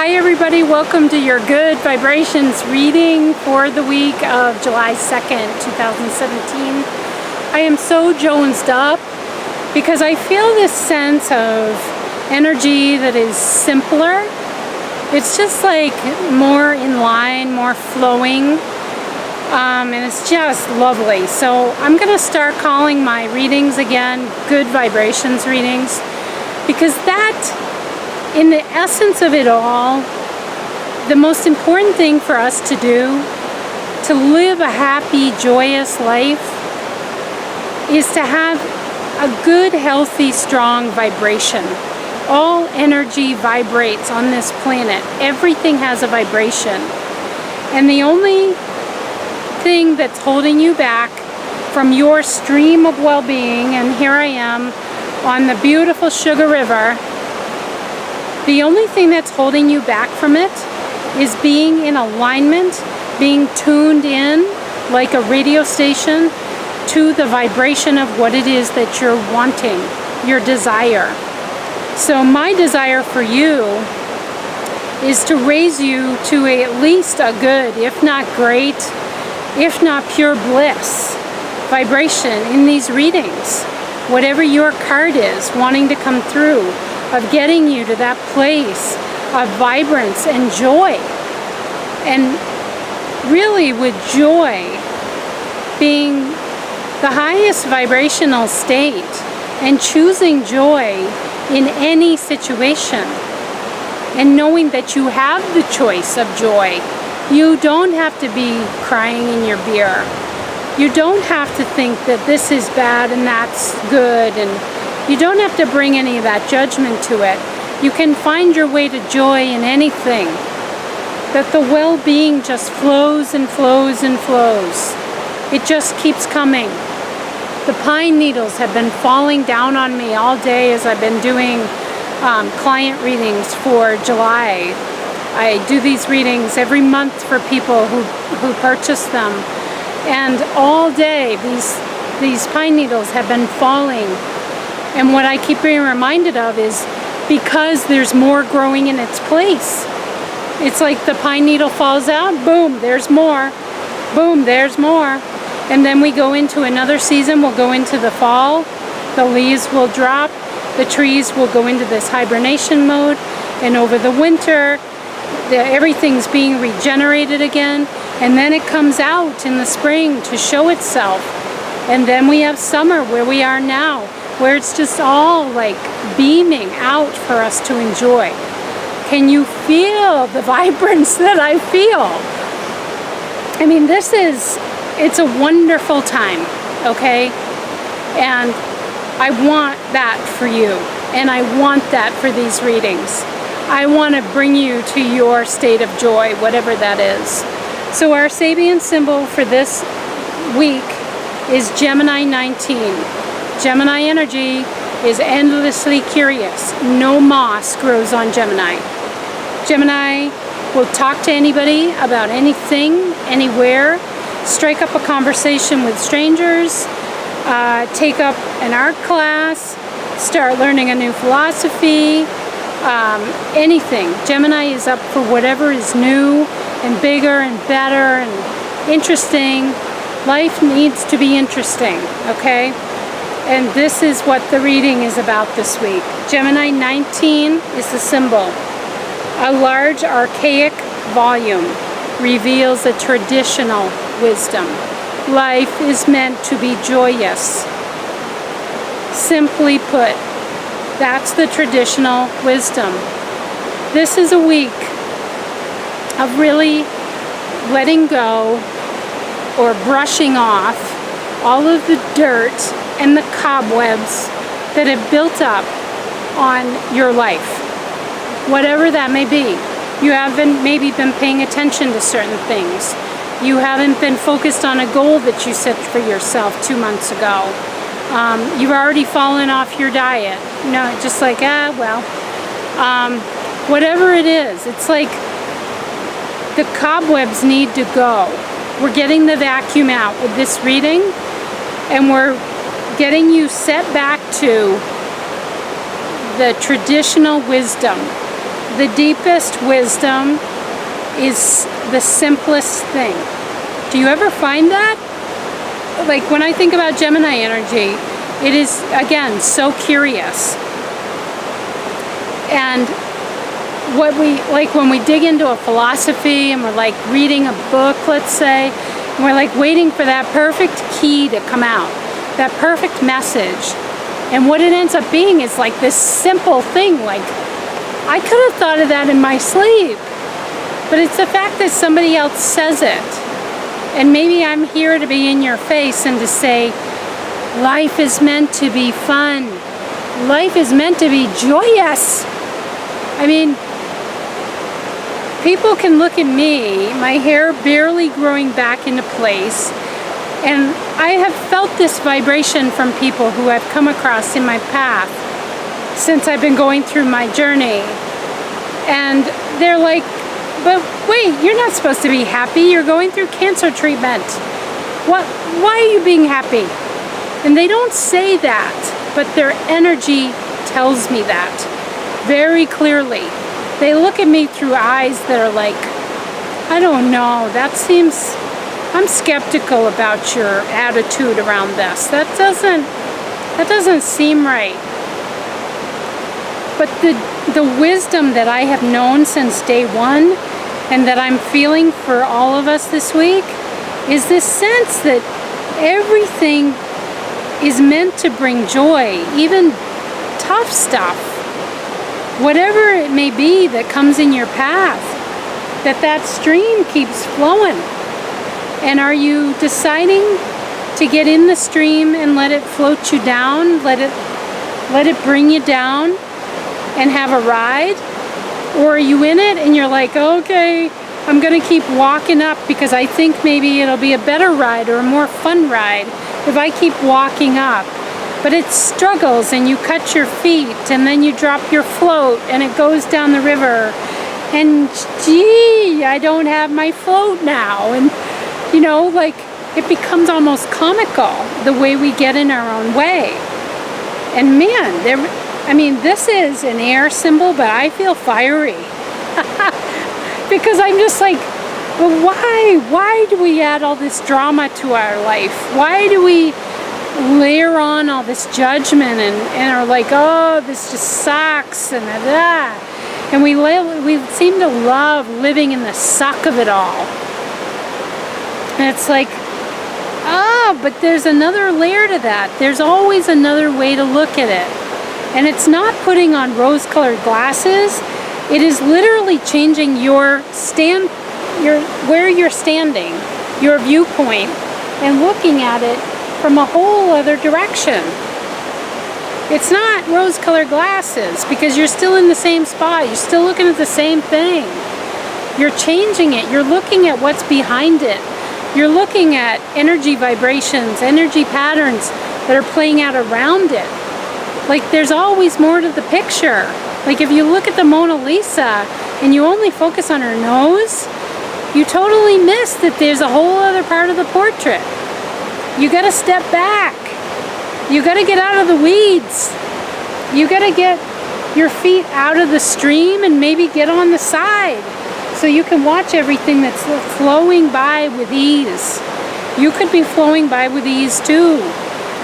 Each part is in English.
Hi everybody, welcome to your Good Vibrations reading for the week of July 2nd, 2017. I am so jonesed up because I feel this sense of energy that is simpler. It's just like more in line, more flowing, and it's just lovely. So I'm going to start calling my readings again Good Vibrations readings, because that, in the essence of it all, the most important thing for us to do, to live a happy, joyous life, is to have a good, healthy, strong vibration. All energy vibrates on this planet. Everything has a vibration. And the only thing that's holding you back from your stream of well-being, and here I am on the beautiful Sugar River, the only thing that's holding you back from it is being in alignment, being tuned in like a radio station to the vibration of what it is that you're wanting, your desire. So my desire for you is to raise you to at least a good, if not great, if not pure bliss vibration in these readings. Whatever your card is wanting to come through, of getting you to that place of vibrance and joy. And really, with joy being the highest vibrational state, and choosing joy in any situation, and knowing that you have the choice of joy. You don't have to be crying in your beer. You don't have to think that this is bad and that's good, and you don't have to bring any of that judgment to it. You can find your way to joy in anything. That the well-being just flows and flows and flows. It just keeps coming. The pine needles have been falling down on me all day as I've been doing client readings for July. I do these readings every month for people who purchase them. And all day these pine needles have been falling. And what I keep being reminded of is because there's more growing in its place. It's like the pine needle falls out, boom, there's more. Boom, there's more. And then we go into another season, we'll go into the fall, the leaves will drop, the trees will go into this hibernation mode, and over the winter, everything's being regenerated again, and then it comes out in the spring to show itself. And then we have summer where we are now, where it's just all like beaming out for us to enjoy. Can you feel the vibrance that I feel? I mean, it's a wonderful time, okay? And I want that for you, and I want that for these readings. I want to bring you to your state of joy, whatever that is. So our Sabian symbol for this week is Gemini 19. Gemini energy is endlessly curious. No moss grows on Gemini. Gemini will talk to anybody about anything, anywhere, strike up a conversation with strangers, take up an art class, start learning a new philosophy, anything. Gemini is up for whatever is new and bigger and better and interesting. Life needs to be interesting, okay? And this is what the reading is about this week. Gemini 19 is the symbol. A large archaic volume reveals a traditional wisdom. Life is meant to be joyous. Simply put, that's the traditional wisdom. This is a week of really letting go or brushing off all of the dirt and the cobwebs that have built up on your life, whatever that may be. You haven't maybe been paying attention to certain things. You haven't been focused on a goal that you set for yourself 2 months ago. You've already fallen off your diet. No, just like, whatever it is, it's like the cobwebs need to go. We're getting the vacuum out with this reading, and we're getting you set back to the traditional wisdom, the deepest wisdom is the simplest thing. Do you ever find that? Like when I think about Gemini energy, it is, again, so curious. And what we, like when we dig into a philosophy and we're like reading a book, let's say, and we're like waiting for that perfect key to come out, that perfect message. And what it ends up being is like this simple thing, like, I could have thought of that in my sleep. But it's the fact that somebody else says it. And maybe I'm here to be in your face and to say, life is meant to be fun. Life is meant to be joyous. I mean, people can look at me, my hair barely growing back into place, and I have felt this vibration from people who I've come across in my path since I've been going through my journey. And they're like, but wait, you're not supposed to be happy. You're going through cancer treatment. What? Why are you being happy? And they don't say that, but their energy tells me that very clearly. They look at me through eyes that are like, I don't know, that seems, I'm skeptical about your attitude around this. That doesn't seem right. But the wisdom that I have known since day one and that I'm feeling for all of us this week is this sense that everything is meant to bring joy, even tough stuff. Whatever it may be that comes in your path, that stream keeps flowing. And are you deciding to get in the stream and let it float you down, let it bring you down and have a ride? Or are you in it and you're like, okay, I'm gonna keep walking up because I think maybe it'll be a better ride or a more fun ride if I keep walking up. But it struggles and you cut your feet and then you drop your float and it goes down the river and gee, I don't have my float now. And you know, like it becomes almost comical the way we get in our own way. And man, I mean, this is an air symbol, but I feel fiery. Because I'm just like, well, why do we add all this drama to our life? Why do we layer on all this judgment and are like, oh, this just sucks and that. And we seem to love living in the suck of it all. And it's like, but there's another layer to that. There's always another way to look at it. And it's not putting on rose-colored glasses. It is literally changing your where you're standing, your viewpoint, and looking at it from a whole other direction. It's not rose-colored glasses because you're still in the same spot. You're still looking at the same thing. You're changing it. You're looking at what's behind it. You're looking at energy vibrations, energy patterns that are playing out around it. Like there's always more to the picture. Like if you look at the Mona Lisa and you only focus on her nose, you totally miss that there's a whole other part of the portrait. You gotta step back. You gotta get out of the weeds. You gotta get your feet out of the stream and maybe get on the side so you can watch everything that's flowing by with ease. You could be flowing by with ease too,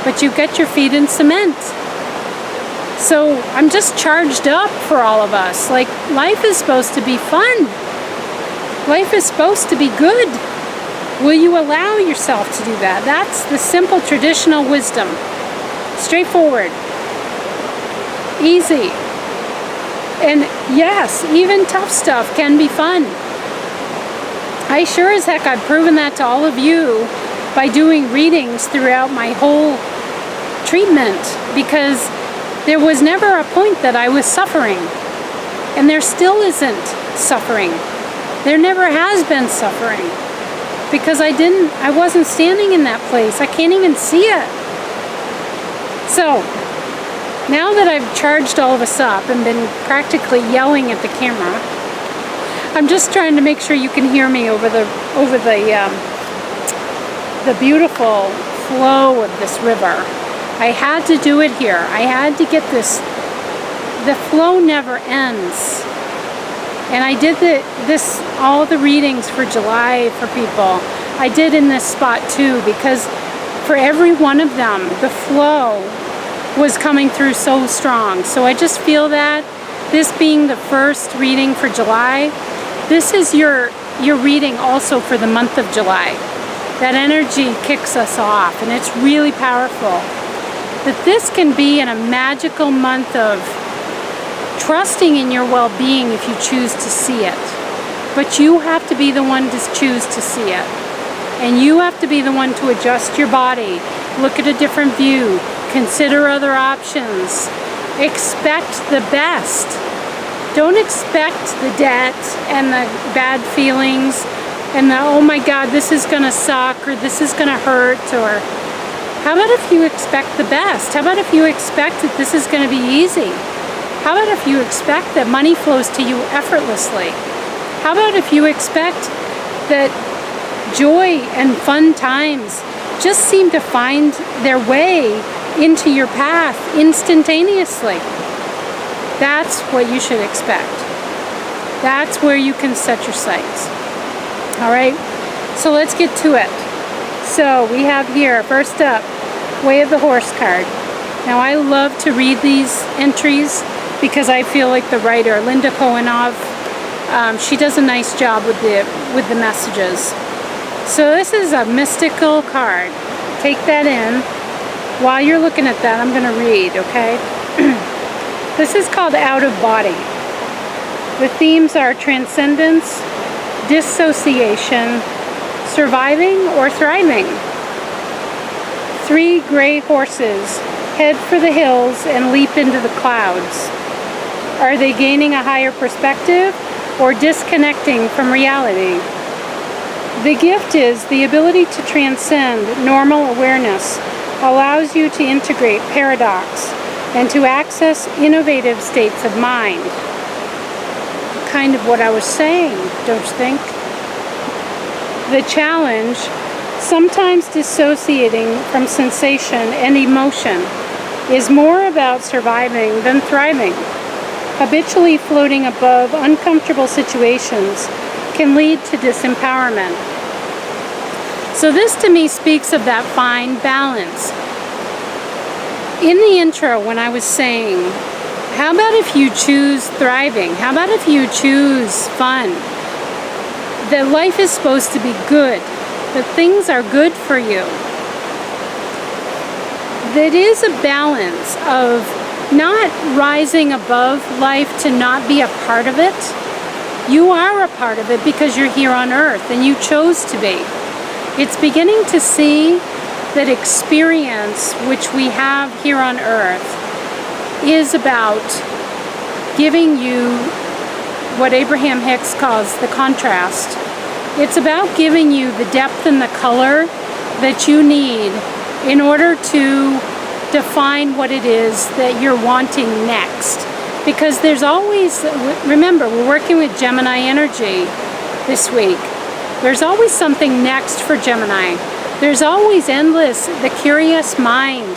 but you've got your feet in cement. So I'm just charged up for all of us. Like life is supposed to be fun. Life is supposed to be good. Will you allow yourself to do that? That's the simple traditional wisdom. Straightforward. Easy. And yes, even tough stuff can be fun. I sure as heck I've proven that to all of you by doing readings throughout my whole treatment, because there was never a point that I was suffering. And there still isn't suffering. There never has been suffering. Because I wasn't standing in that place. I can't even see it. So, now that I've charged all of us up and been practically yelling at the camera, I'm just trying to make sure you can hear me over the beautiful flow of this river. I had to do it here. I had to get this. The flow never ends. And I did all the readings for July for people. I did in this spot too, because for every one of them, the flow was coming through so strong. So I just feel that this being the first reading for July, this is your reading also for the month of July. That energy kicks us off, and it's really powerful. That this can be in a magical month of trusting in your well-being if you choose to see it. But you have to be the one to choose to see it. And you have to be the one to adjust your body, look at a different view, consider other options. Expect the best. Don't expect the debt and the bad feelings and the, oh my God, this is gonna suck, or this is gonna hurt, or how about if you expect the best? How about if you expect that this is gonna be easy? How about if you expect that money flows to you effortlessly? How about if you expect that joy and fun times just seem to find their way into your path instantaneously? That's what you should expect. That's where you can set your sights. All right, so let's get to it. So we have here, first up, Way of the Horse card. Now I love to read these entries because I feel like the writer, Linda Kohanov, she does a nice job with the messages. So this is a mystical card. Take that in. While you're looking at that, I'm going to read, okay? This is called Out of Body. The themes are transcendence, dissociation, surviving or thriving. 3 gray horses head for the hills and leap into the clouds. Are they gaining a higher perspective or disconnecting from reality? The gift is the ability to transcend normal awareness, allows you to integrate paradox and to access innovative states of mind. Kind of what I was saying, don't you think? The challenge, sometimes dissociating from sensation and emotion, is more about surviving than thriving. Habitually floating above uncomfortable situations can lead to disempowerment. So this to me speaks of that fine balance. In the intro when I was saying, how about if you choose thriving? How about if you choose fun? That life is supposed to be good, that things are good for you. That is a balance of not rising above life to not be a part of it. You are a part of it because you're here on earth and you chose to be. It's beginning to see that experience which we have here on earth is about giving you what Abraham Hicks calls the contrast. It's about giving you the depth and the color that you need in order to define what it is that you're wanting next. Because there's always, remember, we're working with Gemini energy this week. There's always something next for Gemini. There's always endless, the curious mind.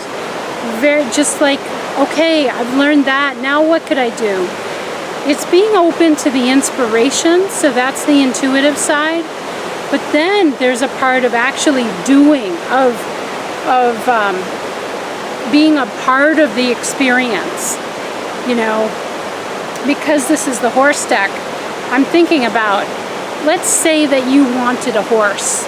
Just like, okay, I've learned that, now what could I do? It's being open to the inspiration, so that's the intuitive side. But then there's a part of actually doing, of being a part of the experience, you know. Because this is the horse deck, I'm thinking about, let's say that you wanted a horse.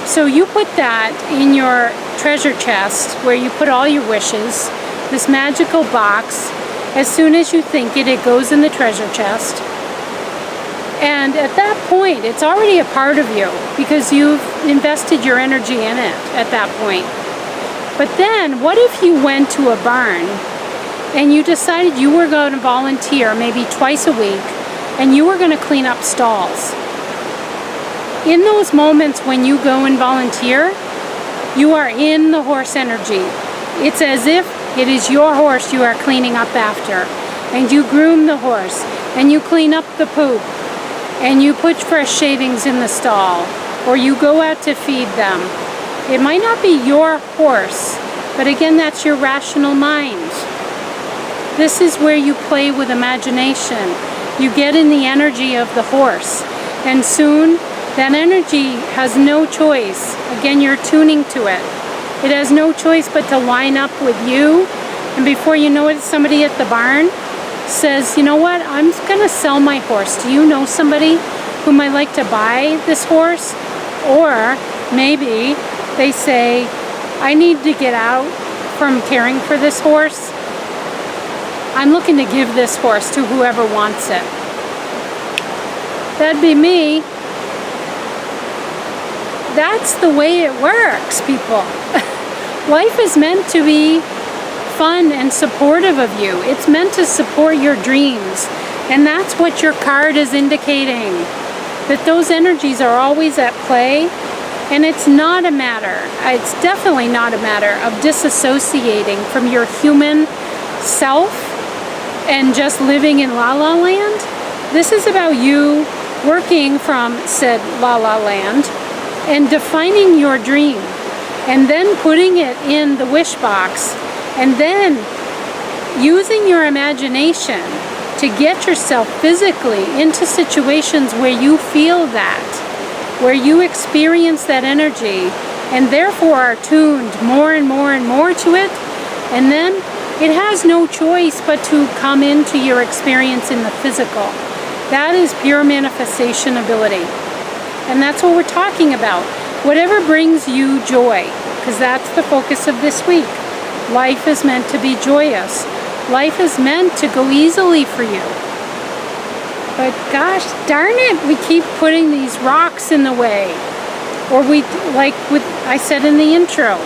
So you put that in your treasure chest where you put all your wishes, this magical box. As soon as you think it, it goes in the treasure chest. And at that point, it's already a part of you because you've invested your energy in it at that point. But then, what if you went to a barn and you decided you were going to volunteer maybe twice a week and you were going to clean up stalls? In those moments when you go and volunteer, you are in the horse energy. It's as if it is your horse you are cleaning up after. And you groom the horse, and you clean up the poop, and you put fresh shavings in the stall, or you go out to feed them. It might not be your horse, but again, that's your rational mind. This is where you play with imagination. you get in the energy of the horse. And soon, that energy has no choice. Again, you're tuning to it. It has no choice but to line up with you. And before you know it, somebody at the barn says, you know what, I'm gonna sell my horse. Do you know somebody who might like to buy this horse? Or maybe they say, I need to get out from caring for this horse. I'm looking to give this horse to whoever wants it. That'd be me. That's the way it works, people. Life is meant to be fun and supportive of you. It's meant to support your dreams. And that's what your card is indicating. That those energies are always at play. And it's not a matter, it's definitely not a matter of disassociating from your human self and just living in La La Land. This is about you working from said La La Land and defining your dream and then putting it in the wish box and then using your imagination to get yourself physically into situations where you feel that, where you experience that energy and therefore are tuned more and more and more to it, and then it has no choice but to come into your experience in the physical. That is pure manifestation ability. And that's what we're talking about. Whatever brings you joy, because that's the focus of this week. Life is meant to be joyous. Life is meant to go easily for you. But gosh darn it, we keep putting these rocks in the way. Or we, like with I said in the intro,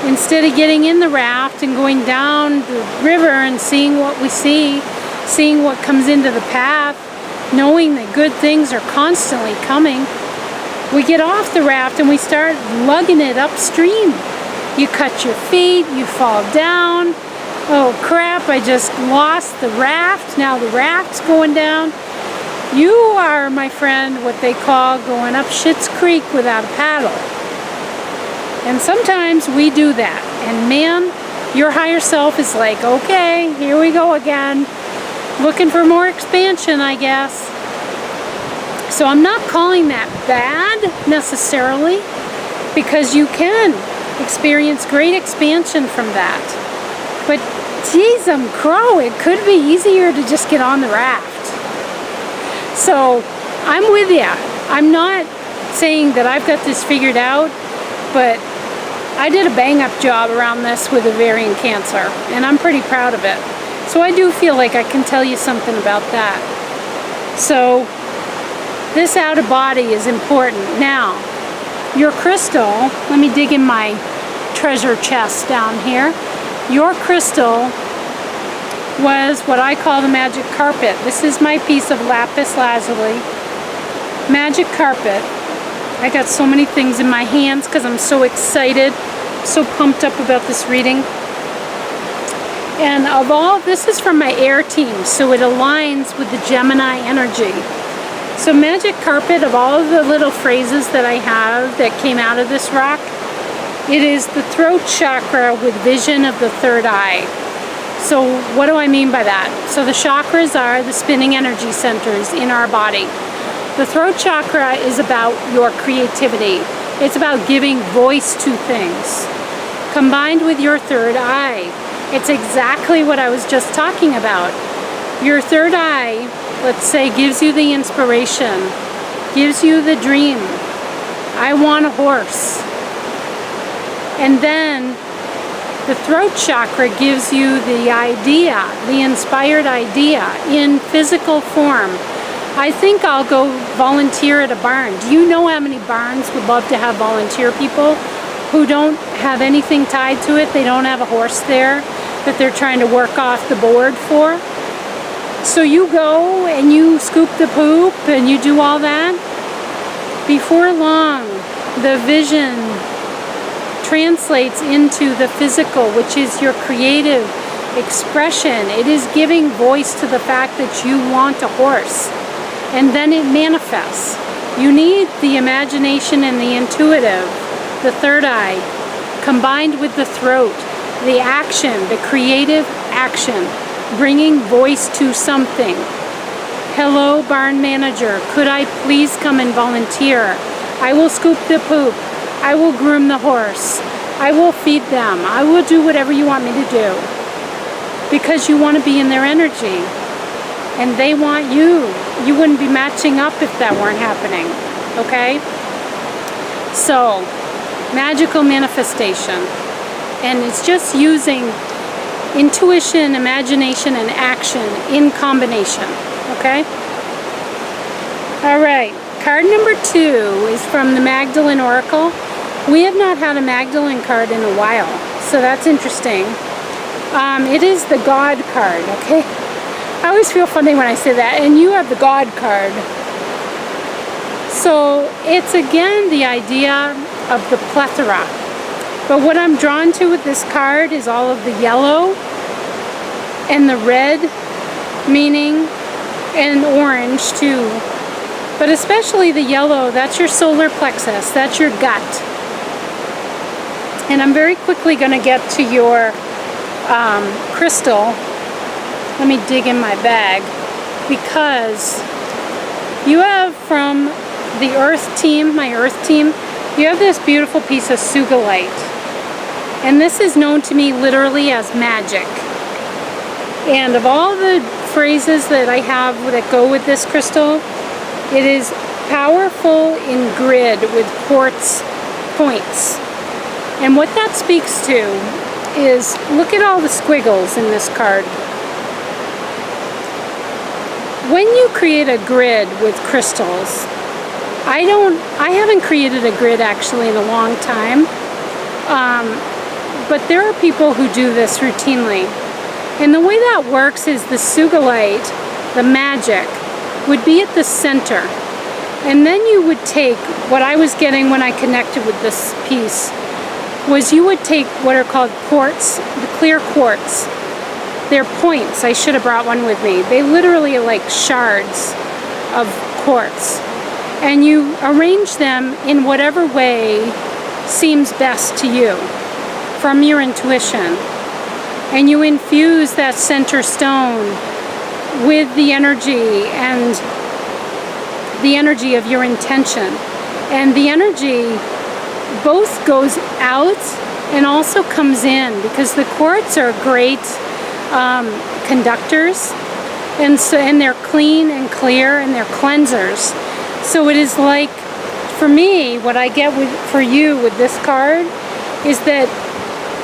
instead of getting in the raft and going down the river and seeing what we see, seeing what comes into the path, knowing that good things are constantly coming, we get off the raft and we start lugging it upstream. You cut your feet, you fall down. Oh crap, I just lost the raft. Now the raft's going down. You are, my friend, what they call going up Schitt's Creek without a paddle. And sometimes we do that. And man, your higher self is like, okay, here we go again. Looking for more expansion, I guess. So I'm not calling that bad necessarily, because you can experience great expansion from that. But geez, crow, it could be easier to just get on the raft. So I'm with you. I'm not saying that I've got this figured out, but I did a bang-up job around this with ovarian cancer, and I'm pretty proud of it. So I do feel like I can tell you something about that. So this out of body is important. Now, your crystal, let me dig in my treasure chest down here. Your crystal was what I call the magic carpet. This is my piece of lapis lazuli. Magic carpet. I got so many things in my hands because I'm so excited, so pumped up about this reading. And of all, this is from my air team, so it aligns with the Gemini energy. So magic carpet, of all of the little phrases that I have that came out of this rock, it is the throat chakra with vision of the third eye. So what do I mean by that? So the chakras are the spinning energy centers in our body. The throat chakra is about your creativity. It's about giving voice to things. Combined with your third eye, it's exactly what I was just talking about. Your third eye, let's say, gives you the inspiration, gives you the dream. I want a horse. And then the throat chakra gives you the idea, the inspired idea in physical form. I think I'll go volunteer at a barn. Do you know how many barns would love to have volunteer people who don't have anything tied to it? They don't have a horse there that they're trying to work off the board for. So you go and you scoop the poop and you do all that. Before long, the vision translates into the physical, which is your creative expression. It is giving voice to the fact that you want a horse, and then it manifests. You need the imagination and the intuitive, the third eye, combined with the throat, the action, the creative action, bringing voice to something, Hello, barn manager. Could I please come and volunteer? I will scoop the poop. I will groom the horse. I will feed them. I will do whatever you want me to do. Because you want to be in their energy. And they want you. You wouldn't be matching up if that weren't happening. Okay? So, magical manifestation. And it's just using intuition, imagination, and action in combination. Okay? Alright. Card number 2 is from the Magdalene Oracle. We have not had a Magdalene card in a while. So that's interesting. It is the God card. Okay? I always feel funny when I say that. And you have the God card. So it's again the idea of the plethora. But what I'm drawn to with this card is all of the yellow and the red, meaning, and orange too. But especially the yellow, that's your solar plexus, that's your gut. And I'm very quickly going to get to your crystal. Let me dig in my bag, because you have from the Earth team, my Earth team, you have this beautiful piece of sugilite. And this is known to me literally as magic. And of all the phrases that I have that go with this crystal, it is powerful in grid with quartz points. And what that speaks to is, look at all the squiggles in this card. When you create a grid with crystals, I haven't created a grid actually in a long time, but there are people who do this routinely. And the way that works is the sugilite, the magic, would be at the center. And then you would take, what I was getting when I connected with this piece, was you would take what are called quartz, the clear quartz. They're points. I should have brought one with me. They literally are like shards of quartz. And you arrange them in whatever way seems best to you from your intuition. And you infuse that center stone with the energy and the energy of your intention. And the energy both goes out and also comes in, because the quartz are great conductors, and they're clean and clear, and they're cleansers. So it is like, for me, what I get for you with this card is that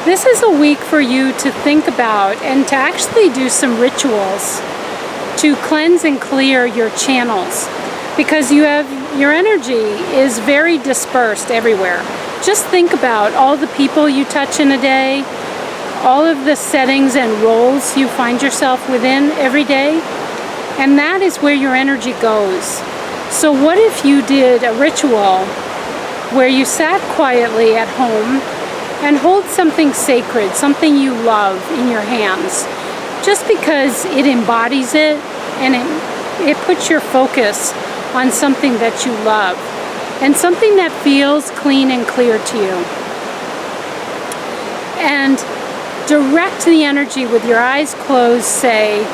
this is a week for you to think about and to actually do some rituals to cleanse and clear your channels, because your energy is very dispersed everywhere. Just think about all the people you touch in a day, all of the settings and roles you find yourself within every day, and that is where your energy goes. So what if you did a ritual where you sat quietly at home and hold something sacred, something you love in your hands, just because it embodies it and it puts your focus on something that you love and something that feels clean and clear to you. And direct the energy with your eyes closed. Say,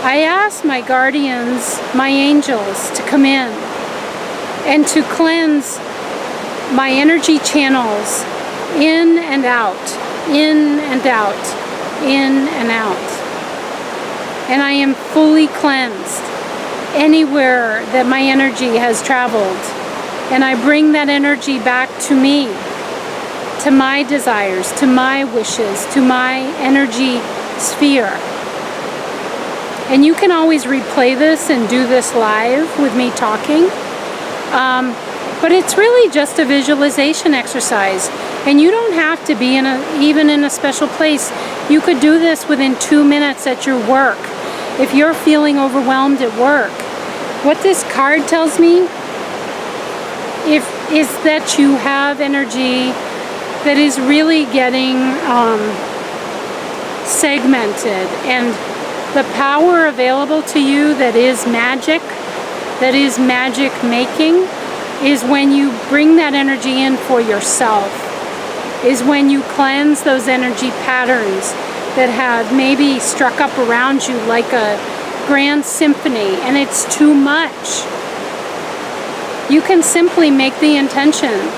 I ask my guardians, my angels, to come in and to cleanse my energy channels in and out, in and out, in and out. And I am fully cleansed anywhere that my energy has traveled. And I bring that energy back to me, to my desires, to my wishes, to my energy sphere. And you can always replay this and do this live with me talking. But it's really just a visualization exercise. And you don't have to be even in a special place. You could do this within 2 minutes at your work, if you're feeling overwhelmed at work. What this card tells me is that you have energy that is really getting segmented, and the power available to you that is magic making, is when you bring that energy in for yourself, is when you cleanse those energy patterns that have maybe struck up around you like a grand symphony and it's too much, you can simply make the intention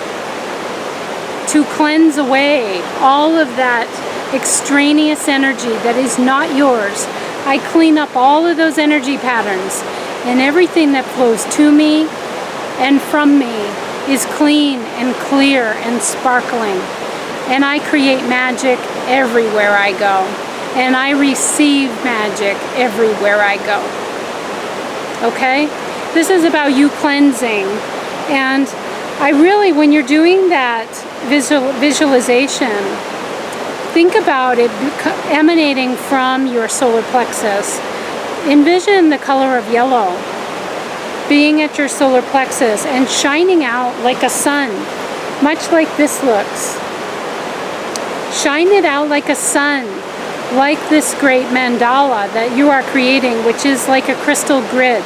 to cleanse away all of that extraneous energy that is not yours. I clean up all of those energy patterns, and everything that flows to me and from me is clean and clear and sparkling. And I create magic everywhere I go. And I receive magic everywhere I go. Okay? This is about you cleansing. And I really, when you're doing that visualization, think about it emanating from your solar plexus. Envision the color of yellow being at your solar plexus and shining out like a sun, much like this looks. Shine it out like a sun, like this great mandala that you are creating, which is like a crystal grid.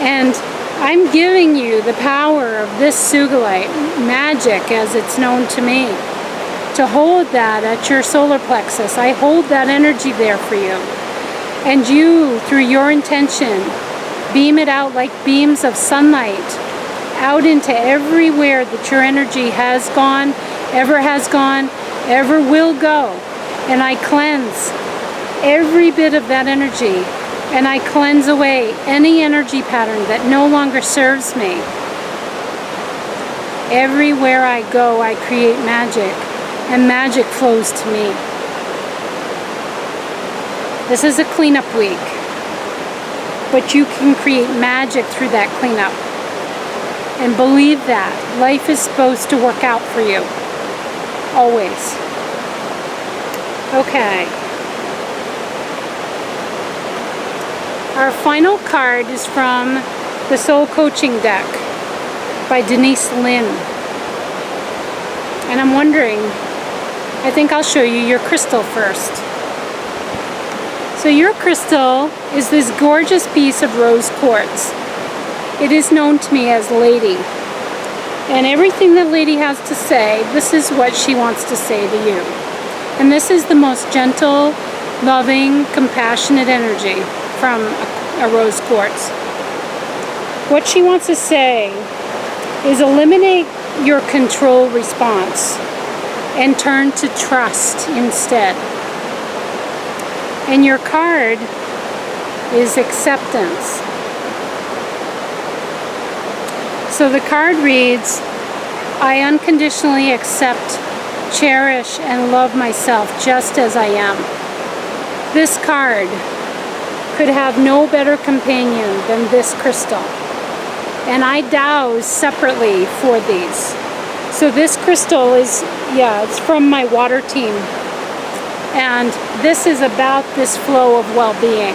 And I'm giving you the power of this Sugilite, magic as it's known to me, to hold that at your solar plexus. I hold that energy there for you. And you, through your intention, beam it out like beams of sunlight out into everywhere that your energy has gone, ever will go. And I cleanse every bit of that energy, and I cleanse away any energy pattern that no longer serves me. Everywhere I go, I create magic, and magic flows to me. This is a cleanup week, but you can create magic through that cleanup. And believe that life is supposed to work out for you. Always. Okay. Our final card is from the Soul Coaching deck by Denise Lynn. And I'm wondering, I think I'll show you your crystal first. So your crystal is this gorgeous piece of rose quartz. It is known to me as Lady. And everything that Lady has to say, this is what she wants to say to you. And this is the most gentle, loving, compassionate energy from a rose quartz. What she wants to say is eliminate your control response and turn to trust instead. And your card is acceptance. So the card reads, I unconditionally accept, cherish, and love myself just as I am. This card could have no better companion than this crystal. And I dowse separately for these. So this crystal is, it's from my water team. And this is about this flow of well-being.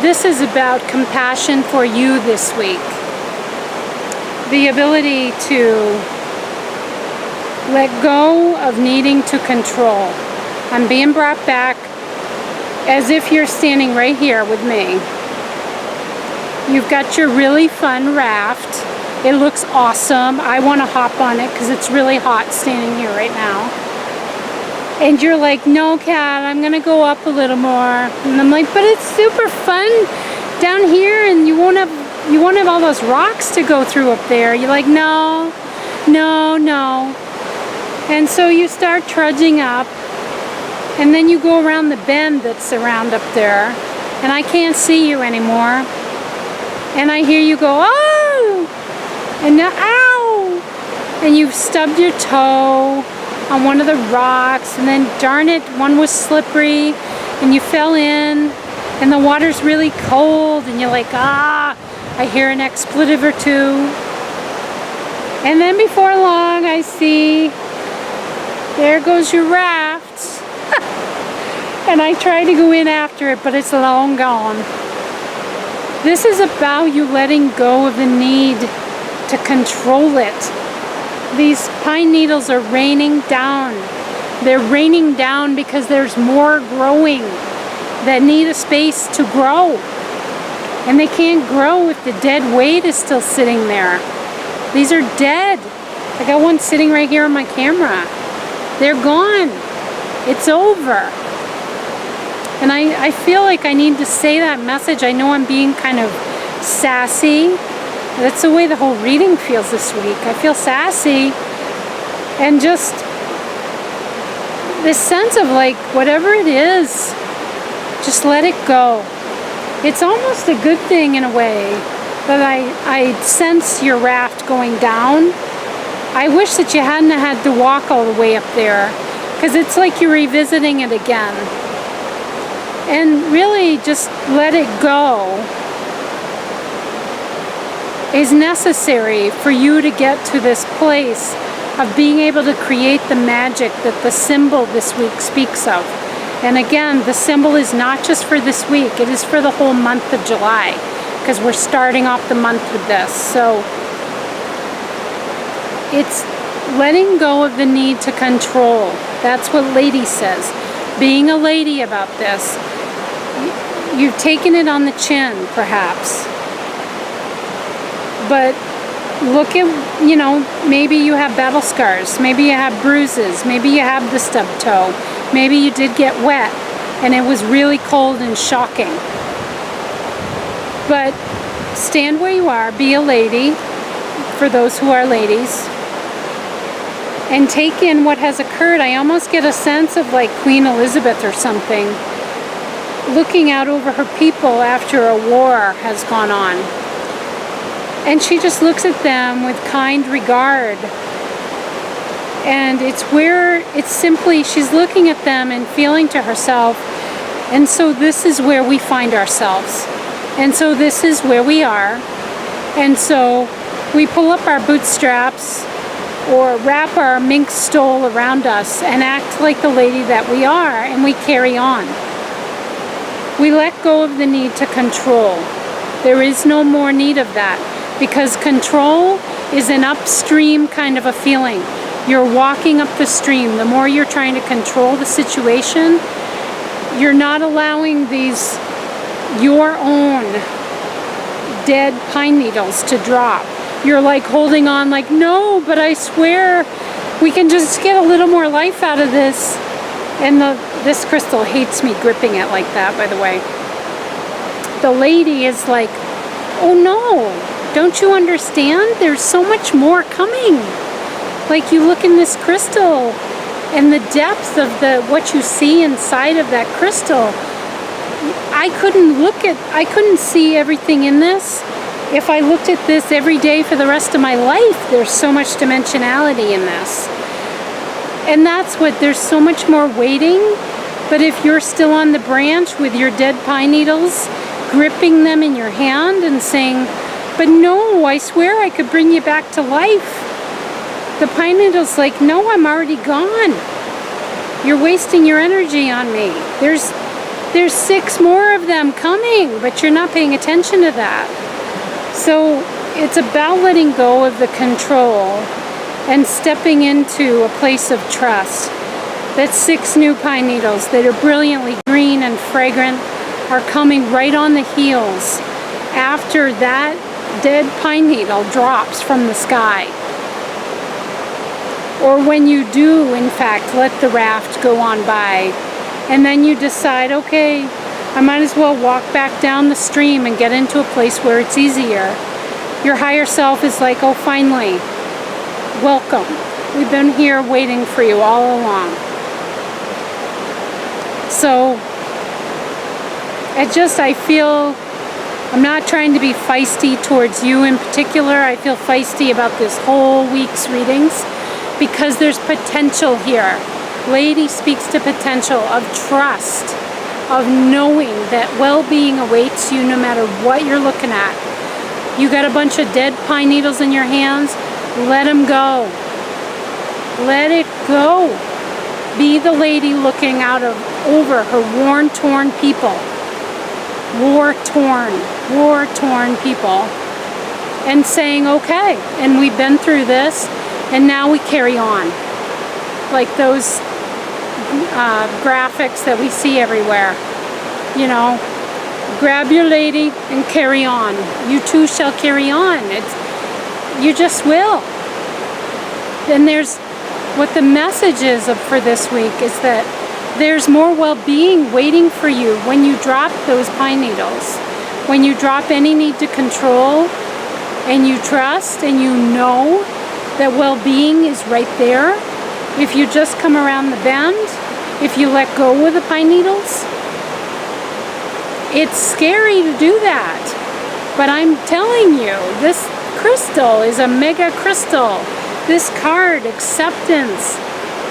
This is about compassion for you this week. The ability to let go of needing to control. I'm being brought back as if you're standing right here with me. You've got your really fun raft. It looks awesome. I want to hop on it because it's really hot standing here right now. And you're like, no, Kat, I'm going to go up a little more. And I'm like, but it's super fun down here and you won't have all those rocks to go through up there. You're like, no. And so you start trudging up, and then you go around the bend that's around up there, and I can't see you anymore. And I hear you go, oh! And now, ow! And you've stubbed your toe on one of the rocks, and then darn it, one was slippery, and you fell in, and the water's really cold, and you're like, I hear an expletive or two. And then before long, I see, there goes your raft. And I try to go in after it, but it's long gone. This is about you letting go of the need to control it. These pine needles are raining down. They're raining down because there's more growing that need a space to grow. And they can't grow if the dead weight is still sitting there. These are dead. I got one sitting right here on my camera. They're gone. It's over. And I feel like I need to say that message. I know I'm being kind of sassy. That's the way the whole reading feels this week. I feel sassy, and just this sense of like, whatever it is, just let it go. It's almost a good thing in a way that I sense your raft going down. I wish that you hadn't had to walk all the way up there, because it's like you're revisiting it again. And really just let it go is necessary for you to get to this place of being able to create the magic that the symbol this week speaks of. And again, the symbol is not just for this week, it is for the whole month of July, because we're starting off the month with this. So it's letting go of the need to control. That's what Lady says. Being a lady about this. You've taken it on the chin, perhaps. But look at, you know, maybe you have battle scars. Maybe you have bruises. Maybe you have the stub toe. Maybe you did get wet and it was really cold and shocking. But stand where you are. Be a lady, for those who are ladies. And take in what has occurred. I almost get a sense of like Queen Elizabeth or something, looking out over her people after a war has gone on. And she just looks at them with kind regard. And it's simply, she's looking at them and feeling to herself, and so this is where we find ourselves. And so this is where we are. And so we pull up our bootstraps or wrap our mink stole around us and act like the lady that we are, and we carry on. We let go of the need to control. There is no more need of that, because control is an upstream kind of a feeling. You're walking up the stream. The more you're trying to control the situation, you're not allowing these, your own dead pine needles to drop. You're like holding on like, no, but I swear we can just get a little more life out of this. And this crystal hates me gripping it like that, by the way. The lady is like, oh no, don't you understand? There's so much more coming. Like, you look in this crystal and the depth of what you see inside of that crystal. I couldn't see everything in this if I looked at this every day for the rest of my life. There's so much dimensionality in this. And that's what, there's so much more waiting. But if you're still on the branch with your dead pine needles, gripping them in your hand and saying, but no, I swear I could bring you back to life. The pine needle's like, no, I'm already gone. You're wasting your energy on me. There's 6 more of them coming, but you're not paying attention to that. So it's about letting go of the control and stepping into a place of trust. That 6 new pine needles that are brilliantly green and fragrant are coming right on the heels after that dead pine needle drops from the sky. Or when you do, in fact, let the raft go on by, and then you decide, okay, I might as well walk back down the stream and get into a place where it's easier. Your higher self is like, oh, finally, welcome. We've been here waiting for you all along. So, I feel, I'm not trying to be feisty towards you in particular. I feel feisty about this whole week's readings, because there's potential here. Lady speaks to potential of trust, of knowing that well-being awaits you no matter what you're looking at. You got a bunch of dead pine needles in your hands, let them go. Let it go. Be the lady looking out over her worn, torn people. War-torn people. And saying, okay, and we've been through this, and now we carry on. Like those graphics that we see everywhere. You know, grab your lady and carry on. You too shall carry on. You just will. And there's what the message is for this week is that There's more well-being waiting for you when you drop those pine needles. When you drop any need to control, and you trust and you know that well-being is right there. If you just come around the bend, if you let go of the pine needles, it's scary to do that. But I'm telling you, this crystal is a mega crystal. This card, acceptance.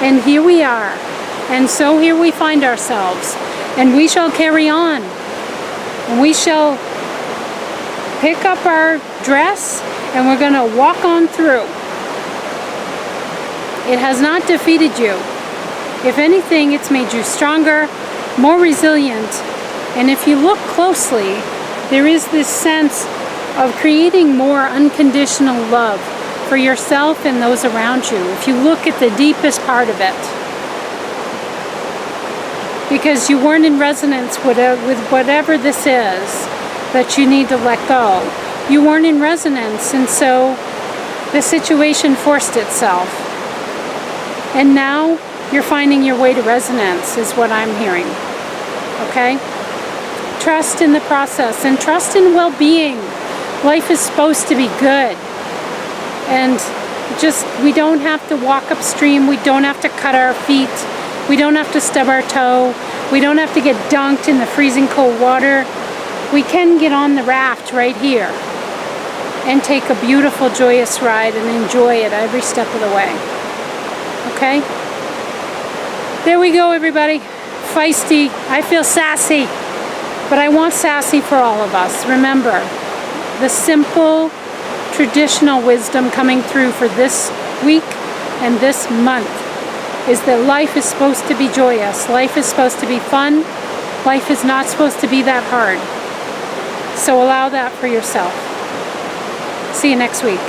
And here we are. And so here we find ourselves. And we shall carry on. And we shall pick up our dress and we're going to walk on through. It has not defeated you. If anything, it's made you stronger, more resilient. And if you look closely, there is this sense of creating more unconditional love for yourself and those around you, if you look at the deepest part of it. Because you weren't in resonance with whatever this is that you need to let go. You weren't in resonance, and so the situation forced itself. And now you're finding your way to resonance, is what I'm hearing. Okay? Trust in the process and trust in well-being. Life is supposed to be good. And we don't have to walk upstream. We don't have to cut our feet. We don't have to stub our toe. We don't have to get dunked in the freezing cold water. We can get on the raft right here and take a beautiful, joyous ride and enjoy it every step of the way. Okay? There we go, everybody. Feisty. I feel sassy. But I want sassy for all of us. Remember, the simple, traditional wisdom coming through for this week and this month is that life is supposed to be joyous. Life is supposed to be fun. Life is not supposed to be that hard. So allow that for yourself. See you next week.